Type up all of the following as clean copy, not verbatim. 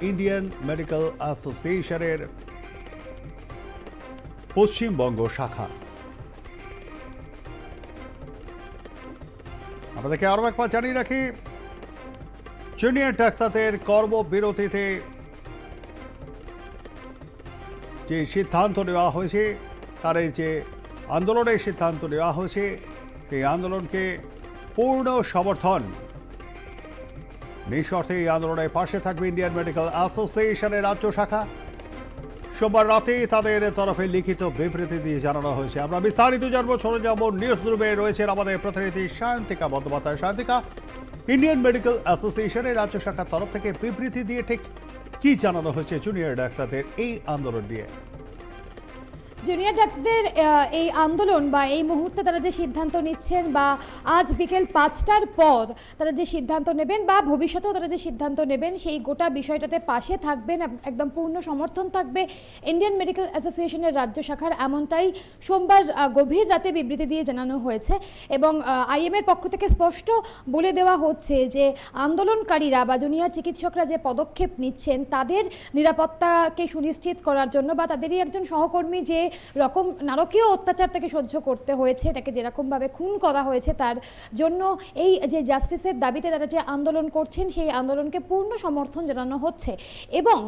Indian medical অ্যাসোসিয়েশনের পশ্চিমবঙ্গ শাখা। আপনাদেরকে আরও একবার জানিয়ে রাখি, জুনিয়র ডাক্তারদের কর্মবিরতিতে যে সিদ্ধান্ত নেওয়া হয়েছে, তার এই যে আন্দোলনের সিদ্ধান্ত নেওয়া হয়েছে, সেই আন্দোলনকে পূর্ণ সমর্থন। নিঃশর্তে এই আন্দোলনের পাশে থাকবে ইন্ডিয়ান মেডিকেল অ্যাসোসিয়েশনের রাজ্য শাখা। সোমবার রাতে তাদের তরফে লিখিত বিবৃতি দিয়ে জানানো হয়েছে। আমরা বিস্তারিত জানবো, চলে যাব নিউজ রুমে রয়েছেন আমাদের প্রতিনিধি সায়ন্তিকা বন্দ্যোপাধ্যায়। সায়ন্তিকা, ইন্ডিয়ান মেডিকেল অ্যাসোসিয়েশনের রাজ্য শাখার তরফ থেকে বিবৃতি দিয়ে ঠিক কি জানানো হয়েছে জুনিয়র ডাক্তারদের এই আন্দোলন নিয়ে? জুনিয়র ডাক্তারদের এই আন্দোলন বা এই মুহূর্তে তারা যে সিদ্ধান্ত নিচ্ছেন, বা আজ বিকেল 5টার পর তারা যে সিদ্ধান্ত নেবেন, বা ভবিষ্যতেও তারা যে সিদ্ধান্ত নেবেন, সেই গোটা বিষয়টাতে পাশে থাকবেন, একদম পূর্ণ সমর্থন থাকবে ইন্ডিয়ান মেডিকেল অ্যাসোসিয়েশনের রাজ্য শাখার, এমনটাই সোমবার গভীর রাতে বিবৃতি দিয়ে জানানো হয়েছে। এবং আইএমের পক্ষ থেকে স্পষ্ট বলে দেওয়া হচ্ছে যে আন্দোলনকারীরা বা জুনিয়র চিকিৎসকরা যে পদক্ষেপ নিচ্ছেন, তাদের নিরাপত্তাকে সুনিশ্চিত করার জন্য, বা তাদেরই একজন সহকর্মী যে রকম নারকীয় অত্যাচার তাকে সহ্য করতে হয়েছে, তাকে যেরকমভাবে খুন করা হয়েছে, তার জন্য এই যে জাস্টিসের দাবিতে তারা যে আন্দোলন করছেন, সেই আন্দোলনকে পূর্ণ সমর্থন জানানো হচ্ছে। এবং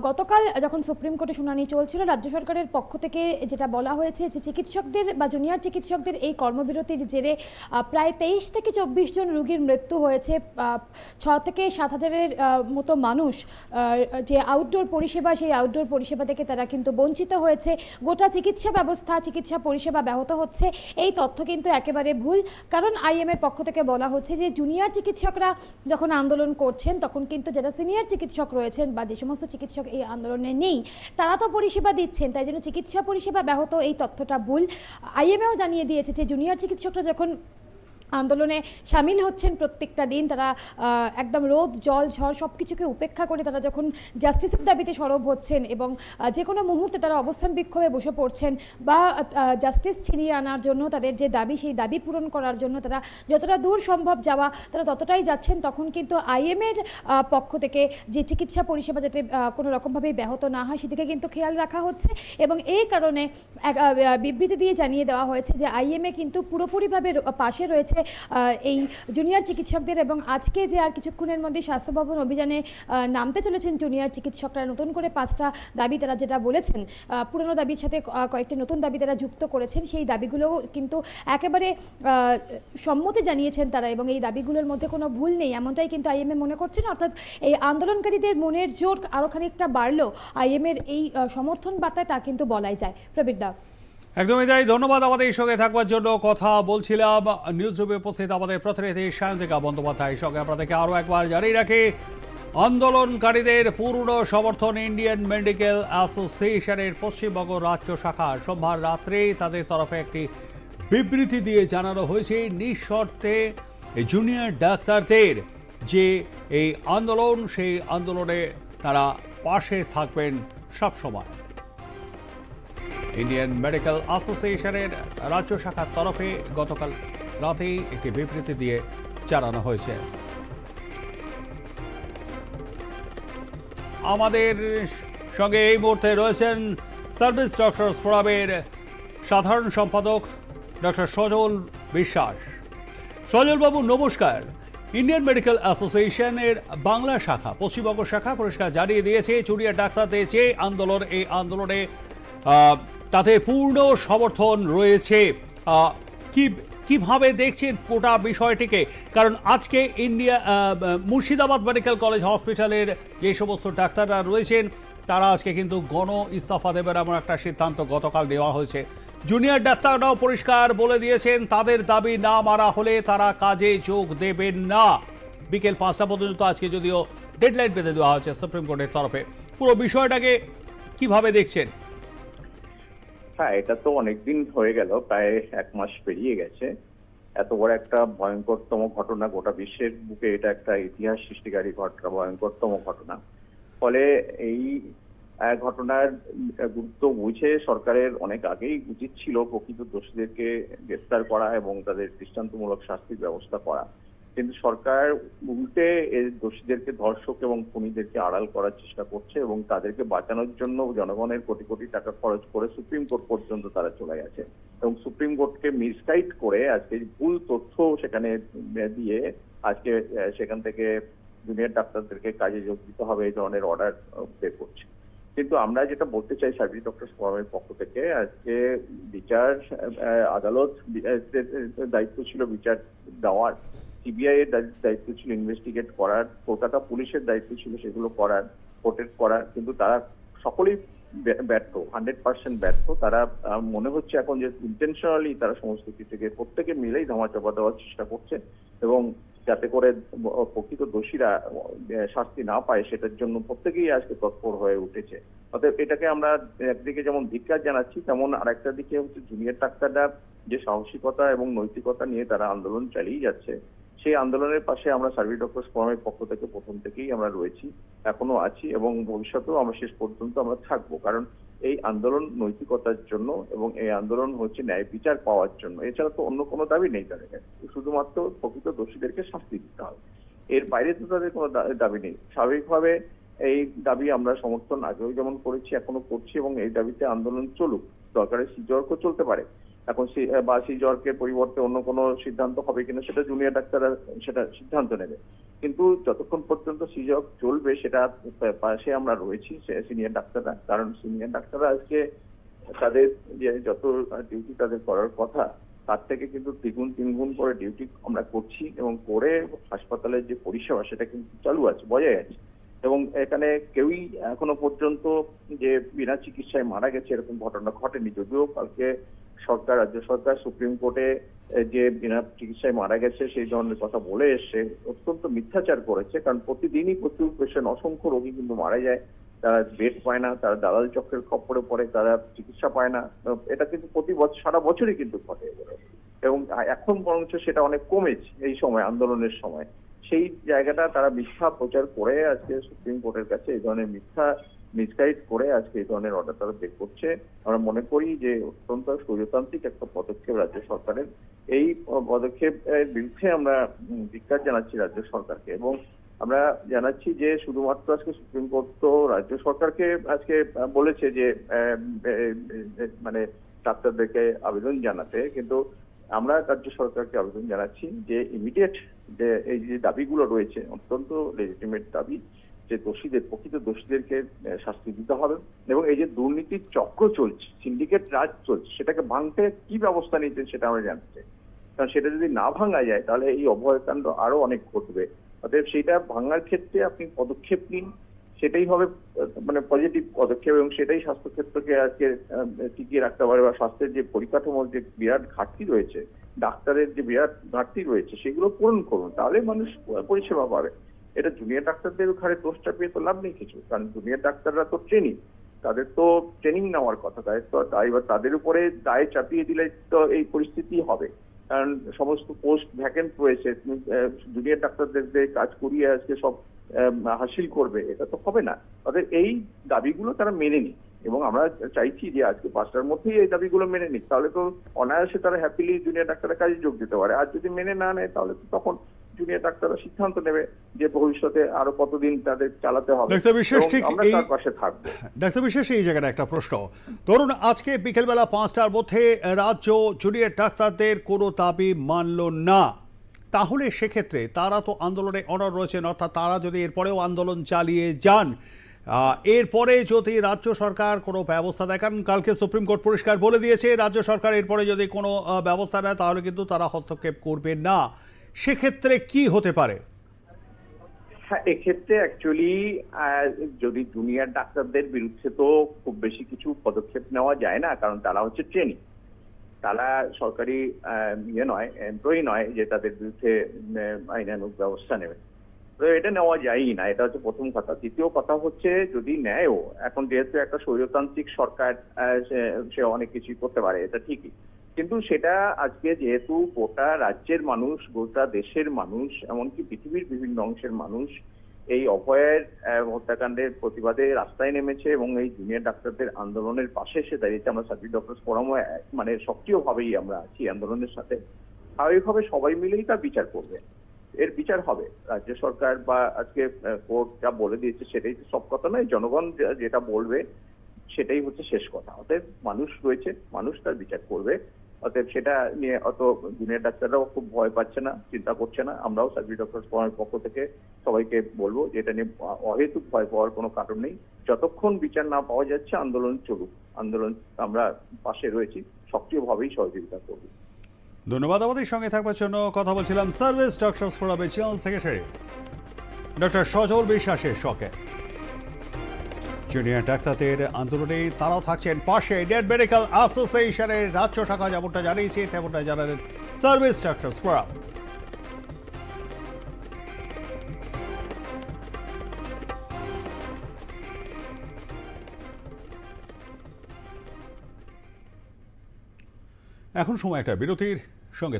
গতকাল যখন সুপ্রিম কোর্টে শুনানি চলছিল, রাজ্য সরকারের পক্ষ থেকে যেটা বলা হয়েছে যে চিকিৎসকদের বা জুনিয়র চিকিৎসকদের এই কর্মবিরতির জেরে প্রায় 23 থেকে 24 জন রোগীর মৃত্যু হয়েছে। 6 থেকে 7 হাজারের মতো মানুষ যে আউটডোর পরিষেবা, সেই আউটডোর পরিষেবা থেকে তারা কিন্তু বঞ্চিত হয়েছে। গোটা চিকিৎসা ব্যবস্থা, চিকিৎসা পরিষেবা ব্যাহত হচ্ছে। এই তথ্য কিন্তু একেবারে ভুল, কারণ আইএমের পক্ষ থেকে বলা হচ্ছে যে জুনিয়র চিকিৎসকরা যখন আন্দোলন করছেন, তখন কিন্তু যারা সিনিয়র চিকিৎসক রয়েছেন বা যে সমস্ত চিকিৎসক এই আন্দোলনে নেই, তারা তো পরিষেবা দিচ্ছেন, তাই জন্য চিকিৎসা পরিষেবা ব্যাহত, এই তথ্যটা ভুল। আইএমএও জানিয়ে দিয়েছে যে জুনিয়র চিকিৎসকরা যখন আন্দোলনে সামিল হচ্ছেন প্রত্যেকটা দিন, তারা একদম রোদ জল ঝড় সব কিছুকে উপেক্ষা করে তারা যখন জাস্টিসের দাবিতে সরব হচ্ছেন এবং যে কোনো মুহূর্তে তারা অবস্থান বিক্ষোভে বসে পড়ছেন, বা জাস্টিস ছিনিয়ে আনার জন্য তাদের যে দাবি, সেই দাবি পূরণ করার জন্য তারা যতটা দূর সম্ভব যাওয়া তারা ততটাই যাচ্ছেন, তখন কিন্তু আইএমের পক্ষ থেকে যে চিকিৎসা পরিষেবা যাতে কোনো রকমভাবেই ব্যাহত না হয়, সেদিকে কিন্তু খেয়াল রাখা হচ্ছে। এবং এই কারণে বিবৃতি দিয়ে জানিয়ে দেওয়া হয়েছে যে আইএমএ কিন্তু পুরোপুরিভাবে পাশে রয়েছে এই জুনিয়র চিকিৎসকদের। এবং আজকে যে আর কিছুক্ষণের মধ্যে স্বাস্থ্য ভবন অভিযানে নামতে চলেছেন জুনিয়র চিকিৎসকরা, নতুন করে 5টা দাবি তারা যেটা বলেছেন, পুরনো দাবির সাথে কয়েকটি নতুন দাবি তারা যুক্ত করেছেন, সেই দাবিগুলো কিন্তু একেবারে সম্মতি জানিয়েছেন তারা, এবং এই দাবিগুলোর মধ্যে কোনো ভুল নেই, এমনটাই কিন্তু আইএমএ মনে করছেন। অর্থাৎ এই আন্দোলনকারীদের মনের জোর আরও খানিকটা বাড়লো আইএমের এই সমর্থন বার্তায়, তা কিন্তু বলাই যায়। প্রবীর দা, একদমই তাই। ধন্যবাদ আমাদের সঙ্গে থাকবার জন্য। কথা বলছিলাম নিউজ রুমে উপস্থিত আমাদের প্রতিনিধি সায়ন্তিকা বন্দ্যোপাধ্যায়ের সঙ্গে। আপনাদেরকে আরও একবার জানিয়ে রাখি, আন্দোলনকারীদের পূর্ণ সমর্থন ইন্ডিয়ান মেডিকেল অ্যাসোসিয়েশনের পশ্চিমবঙ্গ রাজ্য শাখা। সোমবার রাত্রে তাদের তরফে একটি বিবৃতি দিয়ে জানানো হয়েছে, নিঃশর্তে জুনিয়র ডাক্তারদের যে এই আন্দোলন, সেই আন্দোলনে তারা পাশে থাকবেন সবসময়। ইন্ডিয়ান মেডিকেল অ্যাসোসিয়েশনের রাজ্য শাখার তরফে গতকাল রাতেই একটি বিবৃতি দিয়ে জানানো হয়েছে। আমাদের সঙ্গে এই মুহূর্তে রয়েছেন সার্ভিস ডক্টরস ফোরামের সাধারণ সম্পাদক ডক্টর সজল বিশ্বাস। সজলবাবু নমস্কার। ইন্ডিয়ান মেডিকেল অ্যাসোসিয়েশনের বাংলা শাখা, পশ্চিমবঙ্গ শাখা পরিষ্কার জানিয়ে দিয়েছে জুনিয়র ডাক্তারদের যে আন্দোলন, এই আন্দোলনে তাতে পূর্ণ সমর্থন রয়েছে। কিভাবে দেখছেন গোটা বিষয়টিকে? কারণ আজকে মুর্শিদাবাদ মেডিকেল কলেজ হসপিটালের যে সমস্ত ডাক্তাররা রয়েছেন, তারা আজকে কিন্তু গণ ইস্তফা দেবেন এমন একটা সিদ্ধান্ত গতকাল নেওয়া হয়েছে। জুনিয়র ডাক্তাররাও পরিষ্কার বলে দিয়েছেন, তাদের দাবি না মানা হলে তারা কাজে যোগ দেবেন না। বিকেল 5টা পর্যন্ত আজকে যদিও ডেডলাইন বেঁধে দেওয়া হয়েছে সুপ্রিম কোর্টের তরফে। পুরো বিষয়টাকে কিভাবে দেখছেন? হ্যাঁ, এটা তো অনেকদিন হয়ে গেল, প্রায় 1 মাস পেরিয়ে গেছে। এত বড় একটা ভয়ঙ্করতম ঘটনা, গোটা বিশ্বের বুকে এটা একটা ইতিহাস সৃষ্টিকারী ঘটনা, ভয়ঙ্করতম ঘটনা। ফলে এই ঘটনার গুরুত্ব বুঝে সরকারের অনেক আগেই উচিত ছিল প্রকৃত দোষীদেরকে গ্রেফতার করা এবং তাদের দৃষ্টান্তমূলক শাস্তির ব্যবস্থা করা। কিন্তু সরকার উল্টে এই দোষীদেরকে, ধর্ষক এবং খুনিদেরকে আড়াল করার চেষ্টা করছে এবং তাদেরকে বাঁচানোর জন্য জনগণের কোটি কোটি টাকা খরচ করে সুপ্রিম কোর্ট পর্যন্ত তারা চলে গেছে এবং সুপ্রিম কোর্টকে মিসগাইড করে আজকে ভুল তথ্য সেখানে দিয়ে আজকে সেখান থেকে জুনিয়র ডাক্তারদেরকে কাজে যোগ দিতে হবে এই ধরনের অর্ডার বের করছে। কিন্তু আমরা যেটা বলতে চাই সার্ভিস ডক্টর ফোরামের পক্ষ থেকে, আজকে বিচার আদালত দায়িত্ব ছিল বিচার দেওয়ার, সিবিআই এর দায়িত্ব ছিল ইনভেস্টিগেট করার, কলকাতা পুলিশের দায়িত্ব ছিল সেগুলো করার, প্রোটেক্ট করার, কিন্তু তারা সকলেই ব্যর্থ, 100% ব্যর্থ। তারা মনে হচ্ছে এখন যে ইন্টেনশনালি তারা সমস্ত কিছুকে প্রত্যেকে মিলেই ধামাচাপা দেওয়ার চেষ্টা করছে এবং যাতে করে প্রকৃত দোষীরা শাস্তি না পায় সেটার জন্য প্রত্যেকেই আজকে তৎপর হয়ে উঠেছে। অতএব এটাকে আমরা একদিকে যেমন ধিক্কার জানাচ্ছি, তেমন আরেকটা দিকে হচ্ছে জুনিয়র ডাক্তাররা যে সাহসিকতা এবং নৈতিকতা নিয়ে তারা আন্দোলন চালিয়ে যাচ্ছে, সেই আন্দোলনের পাশে আমরা সার্ভিস ডক্টর ফোরামের পক্ষ থেকে প্রথম থেকেই আমরা রয়েছি, এখনো আছি এবং ভবিষ্যতেও আমরা শেষ পর্যন্ত আমরা থাকবো। কারণ এই আন্দোলন নৈতিকতার জন্য এবং এই আন্দোলন হচ্ছে ন্যায় বিচার পাওয়ার জন্য, এছাড়া তো অন্য কোনো দাবি নেই তাদের কাছে, শুধুমাত্র প্রকৃত দোষীদেরকে শাস্তি দিতে হবে, এর বাইরে তো তাদের কোনো দাবি নেই। স্বাভাবিকভাবে এই দাবি আমরা সমর্থন আগেও যেমন করেছি এখনো করছি এবং এই দাবিতে আন্দোলন চলুক, দরকারের সিজর্কও চলতে পারে। এখন বা সিজর্কের পরিবর্তে অন্য কোনো সিদ্ধান্ত হবে কিনা সেটা জুনিয়র ডাক্তাররা সেটা সিদ্ধান্ত নেবে, কিন্তু যতক্ষণ পর্যন্ত সিজর্ক চলবে সেটা পাশে আমরা রয়েছি সিনিয়র ডাক্তাররা। কারণ সিনিয়র ডাক্তাররা আজকে তাদের যে যত ডিউটি তাদের করার কথা তার থেকে কিন্তু দ্বিগুণ তিনগুণ করে ডিউটি আমরা করছি এবং করে হাসপাতালের যে পরিষেবা সেটা কিন্তু চালু আছে, বজায় আছে এবং এখানে কেউই এখনো পর্যন্ত যে বিনা চিকিৎসায় মারা গেছে এরকম ঘটনা ঘটেনি। যদিও কালকে সরকার, রাজ্য সরকার সুপ্রিম কোর্টে যে বিনা চিকিৎসায় মারা গেছে সেই ধরনের কথা বলে এসে অত্যন্ত মিথ্যাচার করেছে। কারণ প্রতিদিনই প্রচুর পেশেন্ট, অসংখ্য রোগী কিন্তু মারা যায়, তারা বেড পায় না, তারা দালাল চক্রের খপ্পরে পড়ে, তারা চিকিৎসা পায় না। এটা কিন্তু প্রতি বছর, সারা বছরই কিন্তু ঘটে এবং এখন বরঞ্চ সেটা অনেক কমেছে এই সময়, আন্দোলনের সময়। সেই জায়গাটা তারা মিথ্যা প্রচার করে আজকে সুপ্রিম কোর্টের কাছে এই ধরনের মিথ্যা মিসগাইড করে আজকে এই ধরনের অর্ডার তারা বের করছে। আমরা মনে করি যে অত্যন্ত স্বৈরতান্ত্রিক একটা পদক্ষেপ রাজ্য সরকারের, এই পদক্ষেপের বিরুদ্ধে আমরা ধিক্কার জানাচ্ছি রাজ্য সরকারকে এবং আমরা জানাচ্ছি যে শুধুমাত্র আজকে সুপ্রিম কোর্ট তো রাজ্য সরকারকে আজকে বলেছে যে মানে ডাক্তারদেরকে আবেদন জানাতে, কিন্তু আমরা রাজ্য সরকারকে আবেদন জানাচ্ছি যে ইমিডিয়েট যে এই যে দাবিগুলো রয়েছে অত্যন্ত লেজিটিমেট দাবি, যে দোষীদের, প্রকৃত দোষীদেরকে শাস্তি দিতে হবে এবং এই যে দুর্নীতির চক্র চলছে, সিন্ডিকেট রাজ চলছে, সেটাকে ভাঙতে কি ব্যবস্থা নিতে সেটা আমরা জানতে চাই। কারণ সেটা যদি না ভাঙা যায় তাহলে এই অভয়কাণ্ড আরো অনেক ঘটবে। অতএব সেটা ভাঙার ক্ষেত্রে আপনি পদক্ষেপ নিন, সেটাই হবে মানে পজিটিভ পদক্ষেপ এবং সেটাই স্বাস্থ্য ক্ষেত্রকে আজকে টিকিয়ে রাখতে পারে বা স্বাস্থ্যের যে পরিকাঠামোর যে বিরাট ঘাটতি রয়েছে, ডাক্তারের যে বিরাট ঘাটতি রয়েছে সেগুলো পূরণ করুন, তাহলে মানুষ পরিষেবা পাবে। এটা জুনিয়র ডাক্তারদের ঘাড়ে দোষ চাপিয়ে তো লাভ নেই কিছু, কারণ জুনিয়র ডাক্তাররা তো ট্রেনিং, তাদের তো ট্রেনিং নেওয়ার কথা, তাদের তো তাদের উপরে দায় চাপিয়ে দিলে তো এই পরিস্থিতি হবে। কারণ সমস্ত পোস্ট ভ্যাকেন্ট রয়েছে, জুনিয়র ডাক্তারদের কাজ করিয়ে আজকে সব হাসিল করবে, এটা তো হবে না। অর্থাৎ এই দাবিগুলো তারা মেনে নিক এবং আমরা চাইছি যে আজকে 5টার মধ্যেই এই দাবিগুলো মেনে নিক, তাহলে তো অনায়াসে তারা হ্যাপিলি জুনিয়র ডাক্তারের কাজে যোগ দিতে পারে। আর যদি মেনে না নেয় তাহলে তো তখন জুনিয়র ডাক্তাররা সিদ্ধান্ত নেবে যে ভবিষ্যতে আরো কতদিন তাদের চালাতে হবে। আমরা তার পাশে থাকবো। ডাক্তার বিশেষ এই জায়গাটা একটা প্রশ্ন, ধরুন আজকে বিকেলবেলা 5টার মধ্যে রাজ্য জুনিয়র ডাক্তারদের কোনো দাবি মানল না, তাহলে সেক্ষেত্রে তারা তো আন্দোলনে অনড় রয়েছেন, অর্থাৎ তারা যদি এরপরেও আন্দোলন চালিয়ে যান, এরপরে যদি রাজ্য সরকার কোনো ব্যবস্থা দেয়, কারণ কালকে সুপ্রিম কোর্ট পরিষ্কার বলে দিয়েছে রাজ্য সরকার এরপরে যদি কোনো ব্যবস্থা নেয় তাহলে কিন্তু তারা হস্তক্ষেপ করবে না, সেক্ষেত্রে কি হতে পারে? হ্যাঁ, এক্ষেত্রে অ্যাকচুয়ালি যদি জুনিয়র ডাক্তারদের বিরুদ্ধে তো খুব বেশি কিছু পদক্ষেপ নেওয়া যায় না, কারণ তারা হচ্ছে ট্রেনিং, তারা সরকারি নয়, এমপ্লয়ি নয় যে তাদের বিরুদ্ধে আইনানুগ ব্যবস্থা নেবে। তো এটা নেওয়া যায়ই না, এটা হচ্ছে প্রথম কথা। দ্বিতীয় কথা হচ্ছে যদি নেয়ও, এখন যেহেতু একটা স্বৈরতান্ত্রিক সরকার, সে অনেক কিছুই করতে পারে, এটা ঠিকই, কিন্তু সেটা আজকে যেহেতু গোটা রাজ্যের মানুষ, গোটা দেশের মানুষ, এমনকি পৃথিবীর বিভিন্ন অংশের মানুষ এই অভয়ের হত্যাকাণ্ডের প্রতিবাদে রাস্তায় নেমেছে এবং এই জুনিয়র ডাক্তারদের আন্দোলনের পাশে এসে দাঁড়িয়েছে। আমরা সার্ভিস ডক্টর ফোরাম মানে সক্রিয়ভাবেই আমরা আছি আন্দোলনের সাথে, স্বাভাবিকভাবে সবাই মিলেই তার বিচার করবে এর বিচার হবে। রাজ্য সরকার বা আজকে কোর্ট যা বলে দিয়েছে সেটাই তো সব কথা নয়, জনগণ যেটা বলবে সেটাই হচ্ছে শেষ কথা। অতএব মানুষ রয়েছে, মানুষ তার বিচার করবে। অতএব সেটা নিয়ে অত জুনিয়র ডাক্তাররাও খুব ভয় পাচ্ছে না, চিন্তা করছে না। আমরাও সার্ভিস ডক্টর ফোরামের পক্ষ থেকে সবাইকে বলবো যে এটা নিয়ে অহেতুক ভয় পাওয়ার কোনো কারণ নেই। যতক্ষণ বিচার না পাওয়া যাচ্ছে আন্দোলন চলুক, আন্দোলন আমরা পাশে রয়েছি, সক্রিয়ভাবেই সহযোগিতা করব। ধন্যবাদ। আমাদের সঙ্গে থাকবার জন্য কথা বলছিলাম সার্ভিস ডক্টরস ফোরামের জেনারেল সেক্রেটারি ডক্টর সজল বিশ্বাসের সঙ্গে। জুনিয়র ডাক্তারদের আন্দোলনে তারাও থাকছেন পাশে। ইন্ডিয়ান মেডিকেল অ্যাসোসিয়েশনের রাজ্য শাখা যেমনটা জানিয়েছে তেমনটা জানালেন সার্ভিস ডক্টরস ফোরাম। এখন সময় একটা বিরতির, সঙ্গে